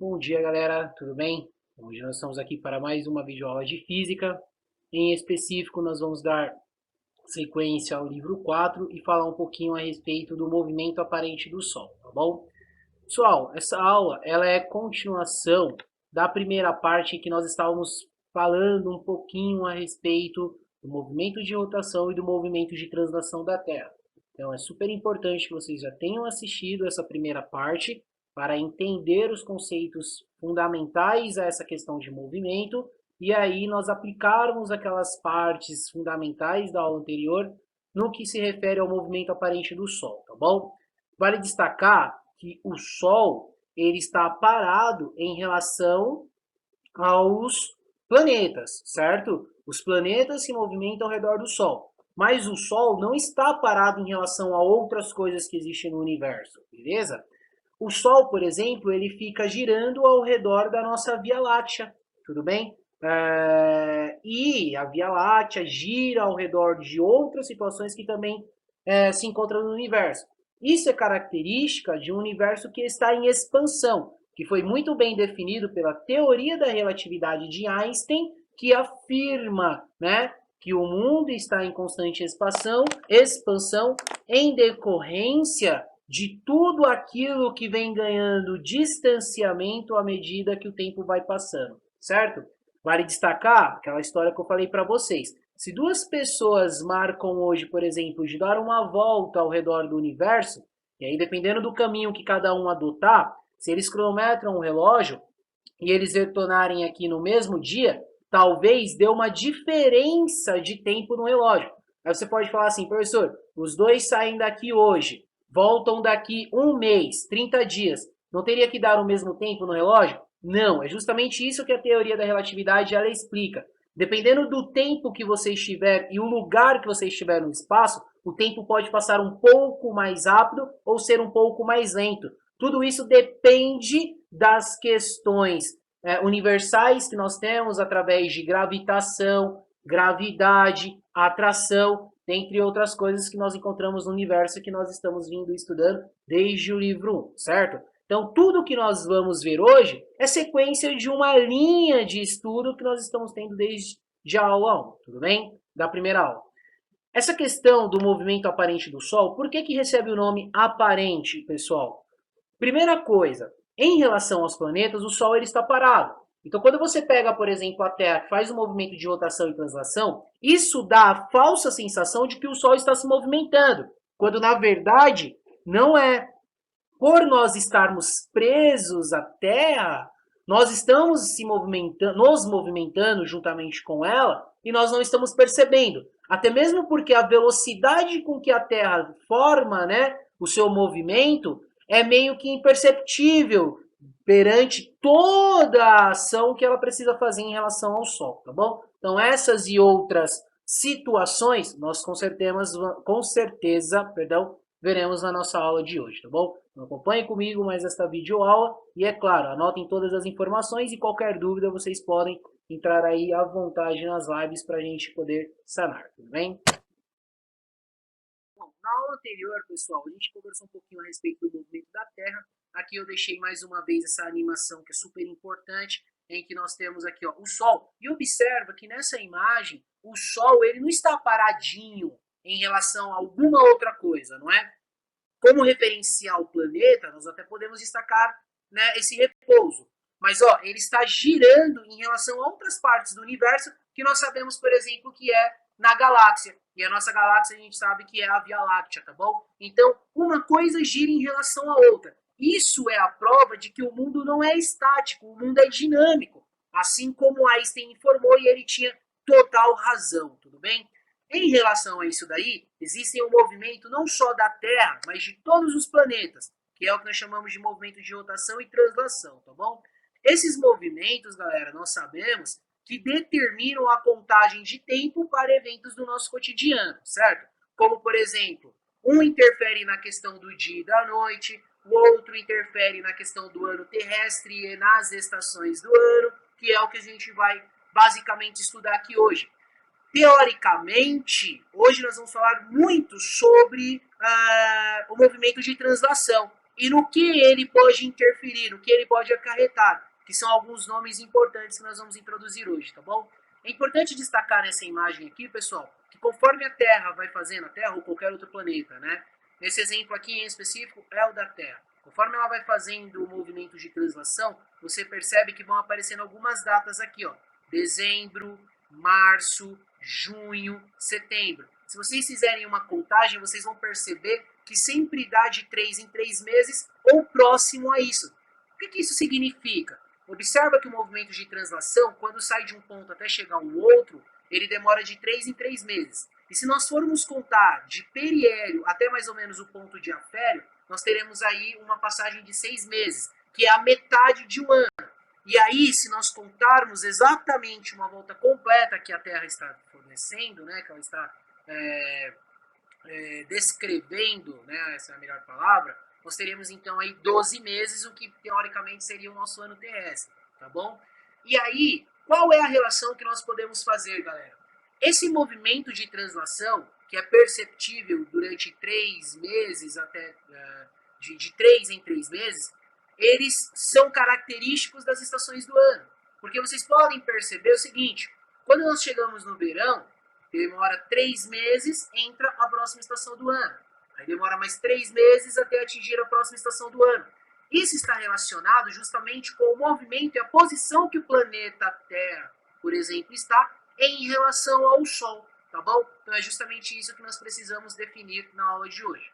Bom dia, galera, tudo bem? Hoje nós estamos aqui para mais uma videoaula de física. Em específico, nós vamos dar sequência ao livro 4 e falar um pouquinho a respeito do movimento aparente do Sol, tá bom? Pessoal, essa aula ela é continuação da primeira parte em que nós estávamos falando um pouquinho a respeito do movimento de rotação e do movimento de translação da Terra. Então é super importante que vocês já tenham assistido essa primeira parte para entender os conceitos fundamentais a essa questão de movimento e aí nós aplicarmos aquelas partes fundamentais da aula anterior no que se refere ao movimento aparente do Sol, tá bom? Vale destacar que o Sol ele está parado em relação aos planetas, certo? Os planetas se movimentam ao redor do Sol, mas o Sol não está parado em relação a outras coisas que existem no universo, beleza? O Sol, por exemplo, ele fica girando ao redor da nossa Via Láctea, tudo bem? E a Via Láctea gira ao redor de outras situações que também se encontram no universo. Isso é característica de um universo que está em expansão, que foi muito bem definido pela teoria da relatividade de Einstein, que afirma, né, que o mundo está em constante expansão em decorrência de tudo aquilo que vem ganhando distanciamento à medida que o tempo vai passando, certo? Vale destacar aquela história que eu falei para vocês. Se duas pessoas marcam hoje, por exemplo, de dar uma volta ao redor do universo, e aí dependendo do caminho que cada um adotar, se eles cronometram o relógio e eles retornarem aqui no mesmo dia, talvez dê uma diferença de tempo no relógio. Aí você pode falar assim, professor, os dois saem daqui hoje, voltam daqui um mês, 30 dias. Não teria que dar o mesmo tempo no relógio? Não, é justamente isso que a teoria da relatividade ela explica. Dependendo do tempo que você estiver e o lugar que você estiver no espaço, o tempo pode passar um pouco mais rápido ou ser um pouco mais lento. Tudo isso depende das questões universais que nós temos através de gravitação, gravidade, atração, dentre outras coisas que nós encontramos no universo que nós estamos vindo estudando desde o livro 1, certo? Então, tudo que nós vamos ver hoje é sequência de uma linha de estudo que nós estamos tendo desde a aula 1, tudo bem? Da primeira aula. Essa questão do movimento aparente do Sol, por que recebe o nome aparente, pessoal? Primeira coisa, em relação aos planetas, o Sol ele está parado. Então, quando você pega, por exemplo, a Terra, que faz um movimento de rotação e translação, isso dá a falsa sensação de que o Sol está se movimentando, quando na verdade não é. Por nós estarmos presos à Terra, nós estamos nos movimentando juntamente com ela e nós não estamos percebendo. Até mesmo porque a velocidade com que a Terra forma, né, o seu movimento é meio que imperceptível perante toda a ação que ela precisa fazer em relação ao Sol, tá bom? Então essas e outras situações nós com certeza, perdão, veremos na nossa aula de hoje, tá bom? Então, acompanhe comigo mais esta videoaula e, é claro, anotem todas as informações e qualquer dúvida vocês podem entrar aí à vontade nas lives para a gente poder sanar, tudo bem? Bom, na aula anterior, pessoal, a gente conversou um pouquinho a respeito do movimento da Terra. Aqui eu deixei mais uma vez essa animação que é super importante, em que nós temos aqui ó, o Sol. E observa que nessa imagem, o Sol ele não está paradinho em relação a alguma outra coisa, não é? Como referenciar o planeta, nós até podemos destacar, né, esse repouso. Mas ó, ele está girando em relação a outras partes do universo que nós sabemos, por exemplo, que é na galáxia. E a nossa galáxia a gente sabe que é a Via Láctea, tá bom? Então, uma coisa gira em relação à outra. Isso é a prova de que o mundo não é estático, o mundo é dinâmico. Assim como Einstein informou e ele tinha total razão, tudo bem? Em relação a isso daí, existe um movimento não só da Terra, mas de todos os planetas, que é o que nós chamamos de movimento de rotação e translação, tá bom? Esses movimentos, galera, nós sabemos que determinam a contagem de tempo para eventos do nosso cotidiano, certo? Como, por exemplo, um interfere na questão do dia e da noite, o outro interfere na questão do ano terrestre e nas estações do ano, que é o que a gente vai basicamente estudar aqui hoje. Teoricamente, hoje nós vamos falar muito sobre o movimento de translação. e no que ele pode interferir, no que ele pode acarretar, que são alguns nomes importantes que nós vamos introduzir hoje, tá bom? É importante destacar nessa imagem aqui, pessoal, que conforme a Terra vai fazendo, a Terra ou qualquer outro planeta, né? Esse exemplo aqui em específico é o da Terra. Conforme ela vai fazendo o movimento de translação, você percebe que vão aparecendo algumas datas aqui, ó. Dezembro, março, junho, setembro. Se vocês fizerem uma contagem, vocês vão perceber que sempre dá de 3 em 3 meses ou próximo a isso. O que isso significa? Observa que o movimento de translação, quando sai de um ponto até chegar a um outro, ele demora de 3 em 3 meses. E se nós formos contar de periélio até mais ou menos o ponto de afélio, nós teremos aí uma passagem de 6 meses, que é a metade de um ano. E aí, se nós contarmos exatamente uma volta completa que a Terra está fornecendo, né, que ela está descrevendo, né, essa é a melhor palavra, nós teríamos então aí 12 meses, o que teoricamente seria o nosso ano terrestre, tá bom? E aí, qual é a relação que nós podemos fazer, galera? Esse movimento de translação, que é perceptível durante 3 meses, até de 3 em 3 meses, eles são característicos das estações do ano. Porque vocês podem perceber o seguinte, quando nós chegamos no verão, demora 3 meses, entra a próxima estação do ano. Aí demora mais 3 meses até atingir a próxima estação do ano. Isso está relacionado justamente com o movimento e a posição que o planeta Terra, por exemplo, está em relação ao Sol, tá bom? Então é justamente isso que nós precisamos definir na aula de hoje.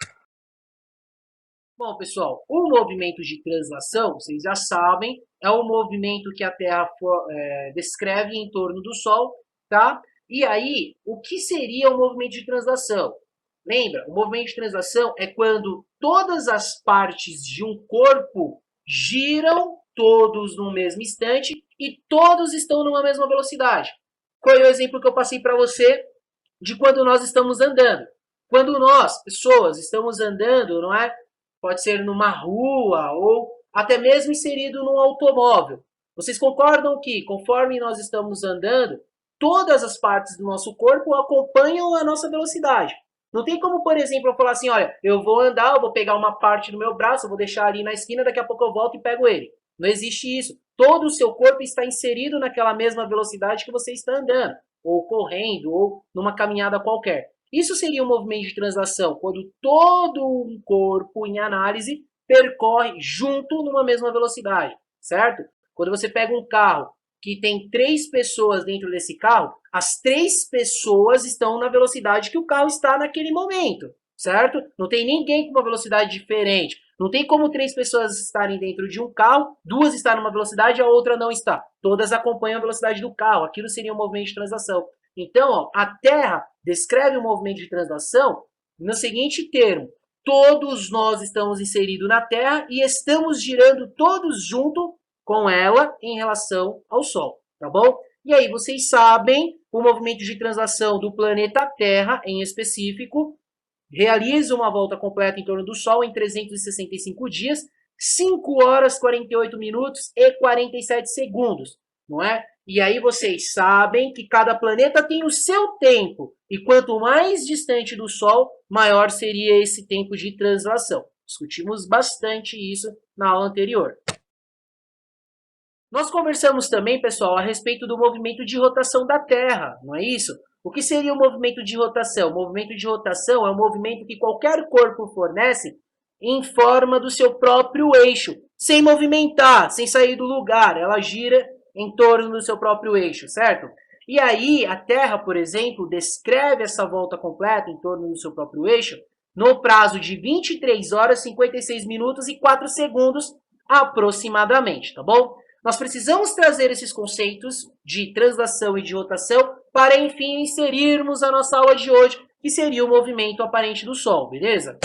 Bom, pessoal, o movimento de translação, vocês já sabem, é o movimento que a Terra descreve em torno do Sol, tá? E aí, o que seria o movimento de translação? Lembra, o movimento de translação é quando todas as partes de um corpo giram todos no mesmo instante e todos estão numa mesma velocidade. Qual é o exemplo que eu passei para você de quando nós estamos andando? Quando nós, pessoas, estamos andando, não é? Pode ser numa rua ou até mesmo inserido num automóvel. Vocês concordam que, conforme nós estamos andando, todas as partes do nosso corpo acompanham a nossa velocidade? Não tem como, por exemplo, eu falar assim, olha, eu vou andar, eu vou pegar uma parte do meu braço, eu vou deixar ali na esquina, daqui a pouco eu volto e pego ele. Não existe isso. Todo o seu corpo está inserido naquela mesma velocidade que você está andando, ou correndo, ou numa caminhada qualquer. Isso seria um movimento de translação, quando todo um corpo em análise percorre junto numa mesma velocidade, certo? Quando você pega um carro que tem 3 pessoas dentro desse carro, as 3 pessoas estão na velocidade que o carro está naquele momento, certo? Não tem ninguém com uma velocidade diferente. Não tem como 3 pessoas estarem dentro de um carro, 2 estão numa velocidade e a outra não está. Todas acompanham a velocidade do carro. Aquilo seria um movimento de translação. Então, ó, a Terra descreve o movimento de translação no seguinte termo: todos nós estamos inseridos na Terra e estamos girando todos junto com ela em relação ao Sol, tá bom? E aí vocês sabem, o movimento de translação do planeta Terra, em específico, realiza uma volta completa em torno do Sol em 365 dias, 5 horas, 48 minutos e 47 segundos, não é? E aí vocês sabem que cada planeta tem o seu tempo, e quanto mais distante do Sol, maior seria esse tempo de translação. Discutimos bastante isso na aula anterior. Nós conversamos também, pessoal, a respeito do movimento de rotação da Terra, não é isso? O que seria o movimento de rotação? O movimento de rotação é um movimento que qualquer corpo fornece em forma do seu próprio eixo, sem movimentar, sem sair do lugar. Ela gira em torno do seu próprio eixo, certo? E aí, a Terra, por exemplo, descreve essa volta completa em torno do seu próprio eixo no prazo de 23 horas, 56 minutos e 4 segundos aproximadamente, tá bom? Nós precisamos trazer esses conceitos de translação e de rotação para, enfim, inserirmos a nossa aula de hoje, que seria o movimento aparente do Sol, beleza?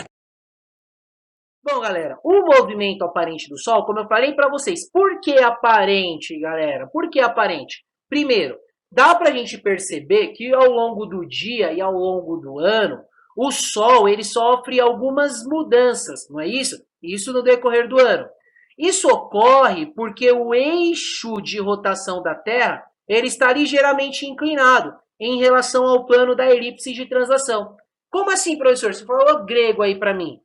Bom, galera, o movimento aparente do Sol, como eu falei para vocês, por que aparente, galera? Por que aparente? Primeiro, dá para a gente perceber que ao longo do dia e ao longo do ano, o Sol ele sofre algumas mudanças, não é isso? Isso no decorrer do ano. Isso ocorre porque o eixo de rotação da Terra ele está ligeiramente inclinado em relação ao plano da elipse de translação. Como assim, professor? Você falou grego aí para mim.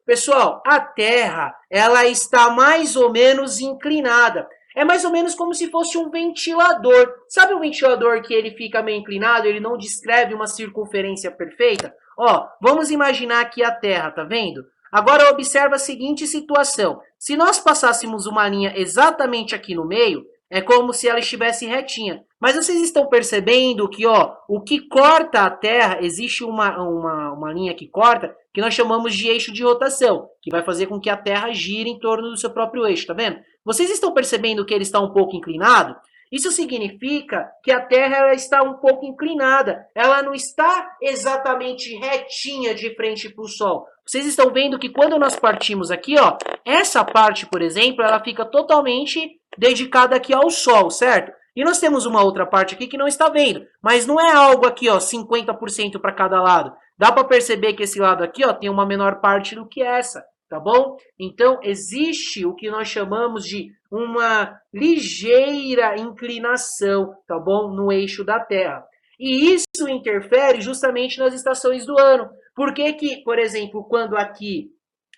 Pessoal, a Terra, ela está mais ou menos inclinada. É mais ou menos como se fosse um ventilador. Sabe um ventilador que ele fica meio inclinado, ele não descreve uma circunferência perfeita? Ó, vamos imaginar aqui a Terra, tá vendo? Agora observa a seguinte situação. Se nós passássemos uma linha exatamente aqui no meio, é como se ela estivesse retinha. Mas vocês estão percebendo que, ó, o que corta a Terra, existe uma linha que corta, que nós chamamos de eixo de rotação, que vai fazer com que a Terra gire em torno do seu próprio eixo, tá vendo? Vocês estão percebendo que ele está um pouco inclinado? Isso significa que a Terra ela está um pouco inclinada. Ela não está exatamente retinha de frente para o Sol. Vocês estão vendo que quando nós partimos aqui, ó, essa parte, por exemplo, ela fica totalmente dedicada aqui ao Sol, certo? E nós temos uma outra parte aqui que não está vendo, mas não é algo aqui, ó, 50% para cada lado. Dá para perceber que esse lado aqui, ó, tem uma menor parte do que essa, tá bom? Então, existe o que nós chamamos de uma ligeira inclinação, tá bom? No eixo da Terra. E isso interfere justamente nas estações do ano. Por que que, por exemplo, quando aqui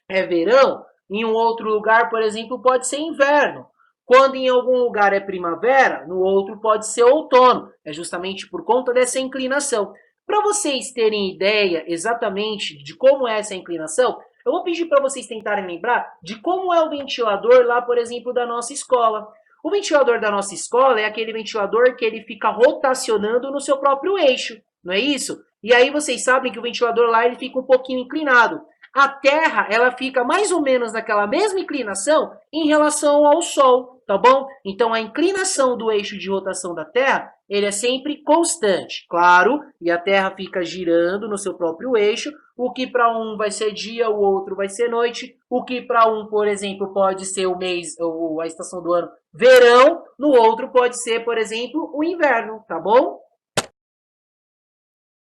é verão, em um outro lugar, por exemplo, pode ser inverno? Quando em algum lugar é primavera, no outro pode ser outono. É justamente por conta dessa inclinação. Para vocês terem ideia exatamente de como é essa inclinação, eu vou pedir para vocês tentarem lembrar de como é o ventilador lá, por exemplo, da nossa escola. O ventilador da nossa escola é aquele ventilador que ele fica rotacionando no seu próprio eixo, não é isso? E aí vocês sabem que o ventilador lá ele fica um pouquinho inclinado. A Terra, ela fica mais ou menos naquela mesma inclinação em relação ao Sol, tá bom? Então, a inclinação do eixo de rotação da Terra, ele é sempre constante, claro, e a Terra fica girando no seu próprio eixo, o que para um vai ser dia, o outro vai ser noite, o que para um, por exemplo, pode ser o mês, ou a estação do ano verão, no outro pode ser, por exemplo, o inverno, tá bom?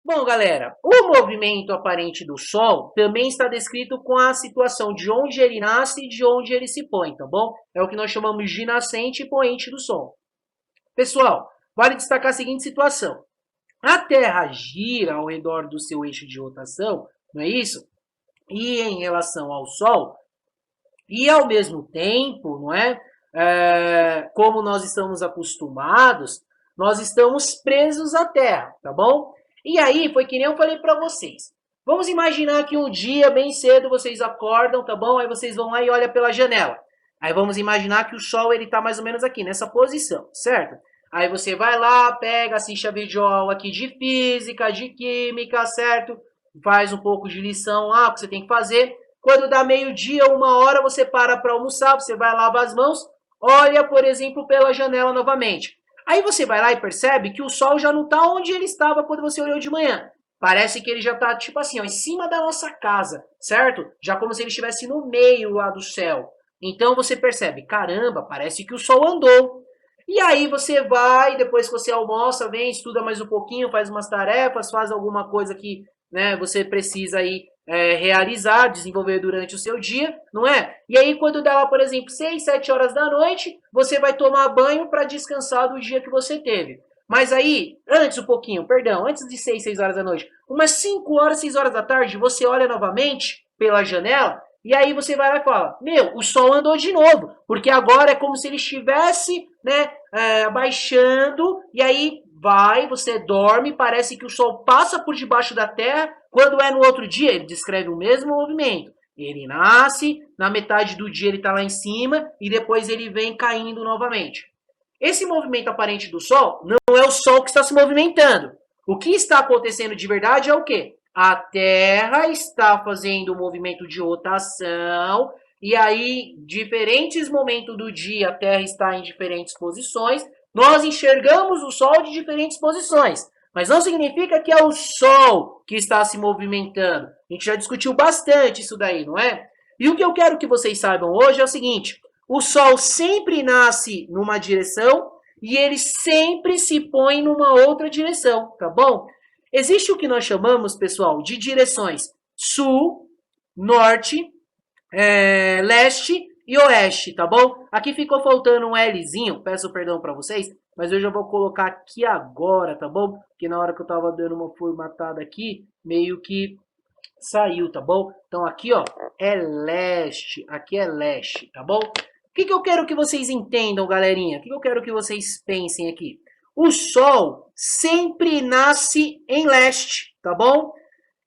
Bom, galera, o movimento aparente do Sol também está descrito com a situação de onde ele nasce e de onde ele se põe, tá bom? É o que nós chamamos de nascente e poente do Sol. Pessoal, vale destacar a seguinte situação. A Terra gira ao redor do seu eixo de rotação, não é isso? E em relação ao Sol, e ao mesmo tempo, não é? Como nós estamos acostumados, nós estamos presos à Terra, tá bom? E aí, foi que nem eu falei para vocês. Vamos imaginar que um dia, bem cedo, vocês acordam, tá bom? Aí vocês vão lá e olham pela janela. Aí vamos imaginar que o Sol ele tá mais ou menos aqui, nessa posição, certo? Aí você vai lá, pega, assiste a videoaula aqui de física, de química, certo? Faz um pouco de lição lá, o que você tem que fazer. Quando dá meio-dia, 1 hora, você para almoçar, você vai lavar as mãos, olha, por exemplo, pela janela novamente. Aí você vai lá e percebe que o sol já não está onde ele estava quando você olhou de manhã. Parece que ele já está, tipo assim, ó, em cima da nossa casa, certo? Já como se ele estivesse no meio lá do céu. Então você percebe, caramba, parece que o sol andou. E aí você vai, depois que você almoça, vem, estuda mais um pouquinho, faz umas tarefas, faz alguma coisa que né, você precisa aí realizar, desenvolver durante o seu dia, não é? E aí quando dá lá, por exemplo, 6, 7 horas da noite, você vai tomar banho para descansar do dia que você teve. Mas aí, antes um pouquinho, perdão, antes de 6, 6 horas da noite, umas 5 horas, 6 horas da tarde, você olha novamente pela janela e aí você vai lá e fala, meu, o sol andou de novo, porque agora é como se ele estivesse, né, abaixando, e aí vai, você dorme, parece que o sol passa por debaixo da terra, quando é no outro dia, ele descreve o mesmo movimento. Ele nasce, na metade do dia ele está lá em cima, e depois ele vem caindo novamente. Esse movimento aparente do Sol não é o Sol que está se movimentando. O que está acontecendo de verdade é o quê? A Terra está fazendo um movimento de rotação e aí, diferentes momentos do dia, a Terra está em diferentes posições. Nós enxergamos o Sol de diferentes posições, mas não significa que é o Sol que está se movimentando. A gente já discutiu bastante isso daí, não é? E o que eu quero que vocês saibam hoje é o seguinte: o Sol sempre nasce numa direção e ele sempre se põe numa outra direção, tá bom? Existe o que nós chamamos, pessoal, de direções sul, norte, leste e oeste, tá bom? Aqui ficou faltando um Lzinho, peço perdão para vocês, mas eu já vou colocar aqui agora, tá bom? Porque na hora que eu tava dando uma formatada aqui, meio que saiu, tá bom? Então aqui, ó, é leste, aqui é leste, tá bom? O que eu quero que vocês entendam, galerinha? O que eu quero que vocês pensem aqui? O Sol sempre nasce em leste, tá bom?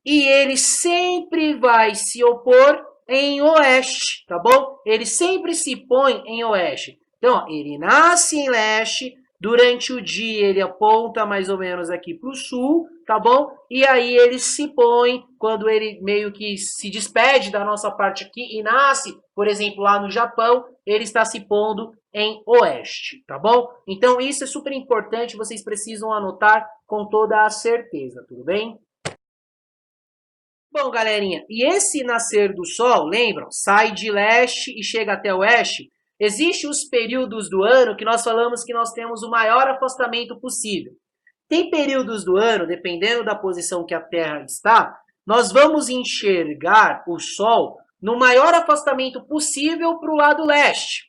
E ele sempre vai se opor em oeste, tá bom? Ele sempre se põe em oeste. Então, ó, ele nasce em leste, durante o dia ele aponta mais ou menos aqui para o sul, tá bom? E aí ele se põe, quando ele meio que se despede da nossa parte aqui e nasce, por exemplo, lá no Japão, ele está se pondo em oeste, tá bom? Então isso é super importante, vocês precisam anotar com toda a certeza, tudo bem? Bom, galerinha, e esse nascer do Sol, lembram? Sai de leste e chega até oeste. Existem os períodos do ano que nós falamos que nós temos o maior afastamento possível. Tem períodos do ano, dependendo da posição que a Terra está, nós vamos enxergar o Sol no maior afastamento possível para o lado leste.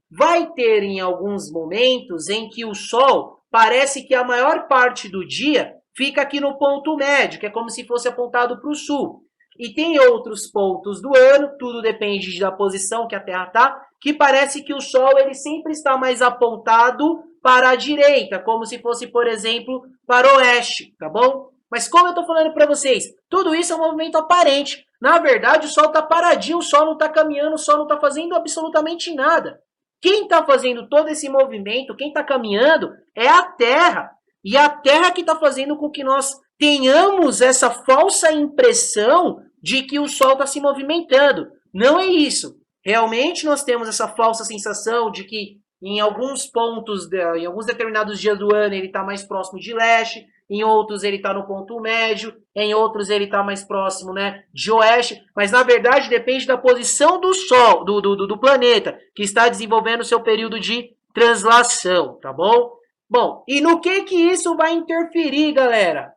Vai ter em alguns momentos em que o Sol parece que a maior parte do dia fica aqui no ponto médio, que é como se fosse apontado para o sul. E tem outros pontos do ano, tudo depende da posição que a Terra está, que parece que o Sol ele sempre está mais apontado para a direita, como se fosse, por exemplo, para o oeste, tá bom? Mas como eu estou falando para vocês, tudo isso é um movimento aparente. Na verdade, o Sol está paradinho, o Sol não está caminhando, o Sol não está fazendo absolutamente nada. Quem está fazendo todo esse movimento, quem está caminhando, é a Terra. E a Terra que está fazendo com que nós tenhamos essa falsa impressão de que o Sol está se movimentando. Não é isso. Realmente nós temos essa falsa sensação de que em alguns pontos, em alguns determinados dias do ano, ele está mais próximo de leste, em outros ele está no ponto médio, em outros ele está mais próximo, né, de oeste, mas na verdade depende da posição do Sol, do planeta, que está desenvolvendo o seu período de translação, tá bom? Bom, e no que isso vai interferir, galera?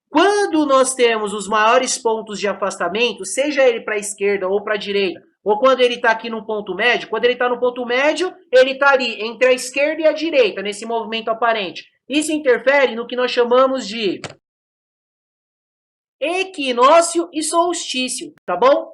Quando nós temos os maiores pontos de afastamento, seja ele para a esquerda ou para a direita, ou quando ele está aqui no ponto médio, quando ele está no ponto médio, ele está ali entre a esquerda e a direita, nesse movimento aparente. Isso interfere no que nós chamamos de equinócio e solstício, tá bom?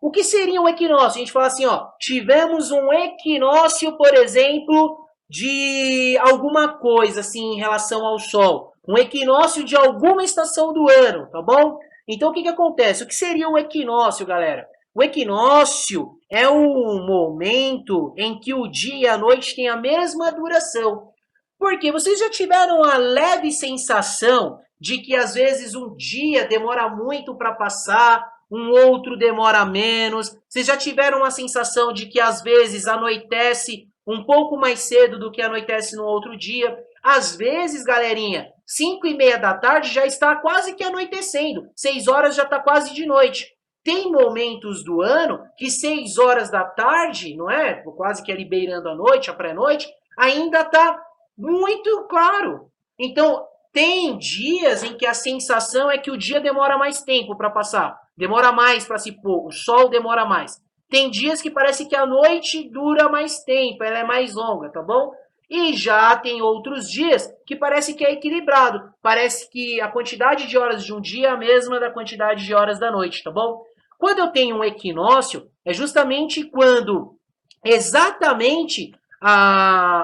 O que seria um equinócio? A gente fala assim, ó, tivemos um equinócio, por exemplo, de alguma coisa, assim, em relação ao Sol. Um equinócio de alguma estação do ano, tá bom? Então, o que acontece? O que seria um equinócio, galera? O equinócio é um momento em que o dia e a noite têm a mesma duração. Porque vocês já tiveram a leve sensação de que às vezes um dia demora muito para passar, um outro demora menos. Vocês já tiveram a sensação de que às vezes anoitece um pouco mais cedo do que anoitece no outro dia. Às vezes, galerinha, 5:30 da tarde já está quase que anoitecendo. 6 horas já está quase de noite. Tem momentos do ano que 6 horas da tarde, não é? Quase que ali beirando a noite, a pré-noite, ainda está muito claro. Então, tem dias em que a sensação é que o dia demora mais tempo para passar, demora mais para se pôr, o sol demora mais. Tem dias que parece que a noite dura mais tempo, ela é mais longa, tá bom? E já tem outros dias que parece que é equilibrado. Parece que a quantidade de horas de um dia é a mesma da quantidade de horas da noite, tá bom? Quando eu tenho um equinócio, é justamente quando exatamente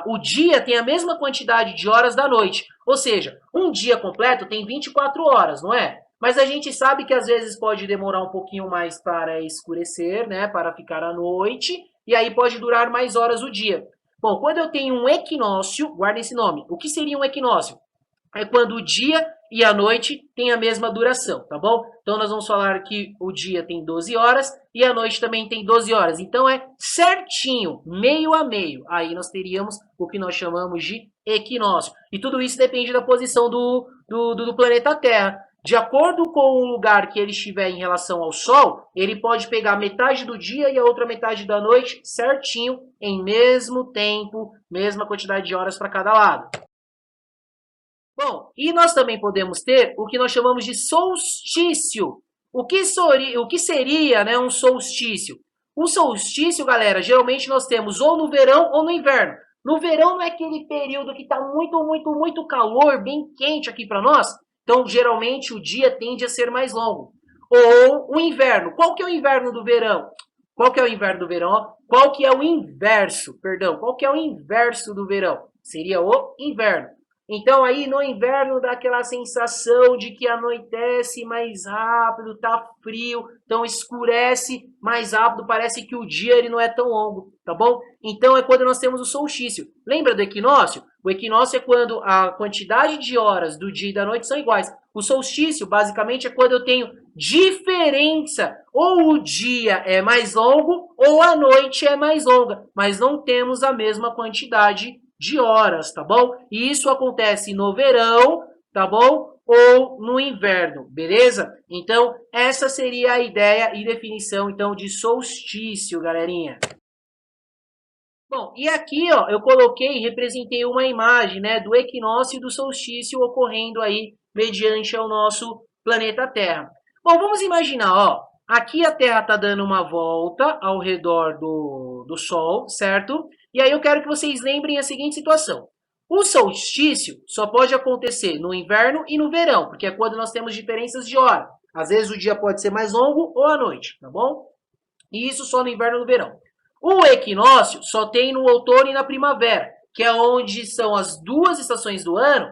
o dia tem a mesma quantidade de horas da noite. Ou seja, um dia completo tem 24 horas, não é? Mas a gente sabe que às vezes pode demorar um pouquinho mais para escurecer, né? Para ficar à noite, e aí pode durar mais horas o dia. Bom, quando eu tenho um equinócio, guarda esse nome. O que seria um equinócio? É quando o dia e a noite têm a mesma duração, tá bom? Então nós vamos falar que o dia tem 12 horas e a noite também tem 12 horas. Então é certinho, meio a meio. Aí nós teríamos o que nós chamamos de equinócio. E tudo isso depende da posição do planeta Terra. De acordo com o lugar que ele estiver em relação ao Sol, ele pode pegar metade do dia e a outra metade da noite certinho, em mesmo tempo, mesma quantidade de horas para cada lado. Bom, e nós também podemos ter o que nós chamamos de solstício. O que seria, né, um solstício? Um solstício, galera, geralmente nós temos ou no verão ou no inverno. No verão não é aquele período que está muito calor, bem quente aqui para nós. Então, geralmente, o dia tende a ser mais longo. ou o inverno. Qual que é o inverno do verão? Qual que é o inverno do verão? Qual que é o inverso? Perdão, qual que é o inverso do verão? Seria o inverno. Então aí no inverno dá aquela sensação de que anoitece mais rápido, tá frio, então escurece mais rápido, parece que o dia ele não é tão longo, tá bom? Então é quando nós temos o solstício. Lembra do equinócio? O equinócio é quando a quantidade de horas do dia e da noite são iguais. O solstício, basicamente, é quando eu tenho diferença. Ou o dia é mais longo ou a noite é mais longa, mas não temos a mesma quantidade de horas, tá bom? E isso acontece no verão, tá bom? Ou no inverno, beleza? Então, essa seria a ideia e definição, então, de solstício, galerinha. Bom, e aqui, ó, eu coloquei, representei uma imagem, né, do equinócio e do solstício ocorrendo aí mediante ao nosso planeta Terra. Bom, vamos imaginar, ó, aqui a Terra está dando uma volta ao redor do Sol, certo? E aí eu quero que vocês lembrem a seguinte situação. O solstício só pode acontecer no inverno e no verão, porque é quando nós temos diferenças de hora. Às vezes o dia pode ser mais longo ou à noite, tá bom? E isso só no inverno e no verão. O equinócio só tem no outono e na primavera, que é onde são as duas estações do ano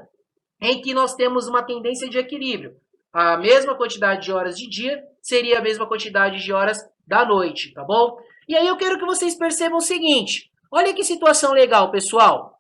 em que nós temos uma tendência de equilíbrio. A mesma quantidade de horas de dia seria a mesma quantidade de horas da noite, tá bom? E aí eu quero que vocês percebam o seguinte. Olha que situação legal, pessoal.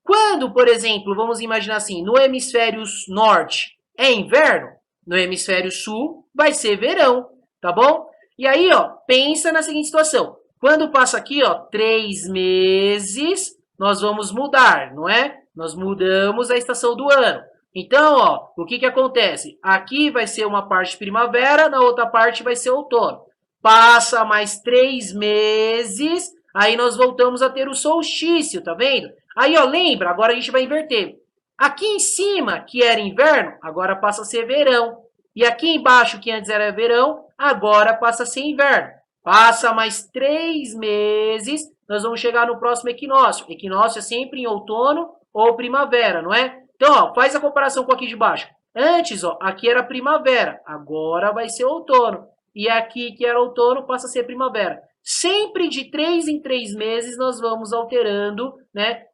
Quando, por exemplo, vamos imaginar assim, no hemisfério norte é inverno, no hemisfério sul vai ser verão, tá bom? E aí, ó, pensa na seguinte situação. Quando passa aqui, ó, 3 meses, nós vamos mudar, não é? Nós mudamos a estação do ano. Então, ó, o que acontece? Aqui vai ser uma parte primavera, na outra parte vai ser outono. Passa mais 3 meses, aí nós voltamos a ter o solstício, tá vendo? Aí, ó, lembra? Agora a gente vai inverter. Aqui em cima, que era inverno, agora passa a ser verão. E aqui embaixo, que antes era verão, agora passa a ser inverno. Passa mais 3 meses, nós vamos chegar no próximo equinócio. Equinócio é sempre em outono ou primavera, não é? Então, ó, faz a comparação com aqui de baixo. Antes, ó, aqui era primavera, agora vai ser outono. E aqui, que era outono, passa a ser primavera. Sempre de 3 em 3 meses nós vamos alterando, né,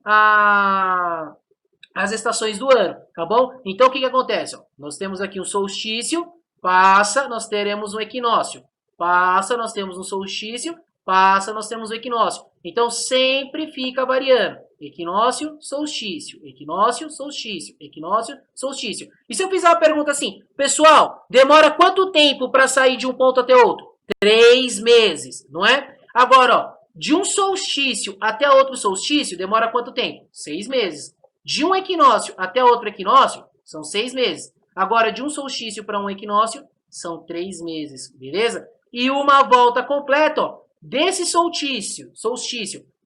as estações do ano, tá bom? Então, o que acontece? Ó, nós temos aqui um solstício, passa, nós teremos um equinócio. Passa, nós temos um solstício, passa, nós temos um equinócio. Então, sempre fica variando. Equinócio, solstício, equinócio, solstício, equinócio, solstício. E se eu fizer uma pergunta assim, pessoal, demora quanto tempo para sair de um ponto até outro? 3 meses, não é? Agora, ó, de um solstício até outro solstício, demora quanto tempo? 6 meses. De um equinócio até outro equinócio, são 6 meses. Agora, de um solstício para um equinócio, são 3 meses, beleza? E uma volta completa, ó, desse solstício,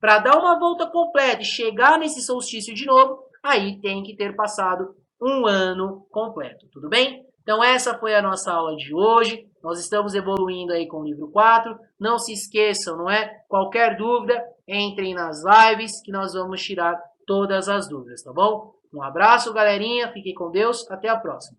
para dar uma volta completa e chegar nesse solstício de novo, aí tem que ter passado um ano completo, tudo bem? Então, essa foi a nossa aula de hoje. Nós estamos evoluindo aí com o livro 4. Não se esqueçam, não é? Qualquer dúvida, entrem nas lives que nós vamos tirar todas as dúvidas, tá bom? Um abraço, galerinha. Fiquem com Deus. Até a próxima.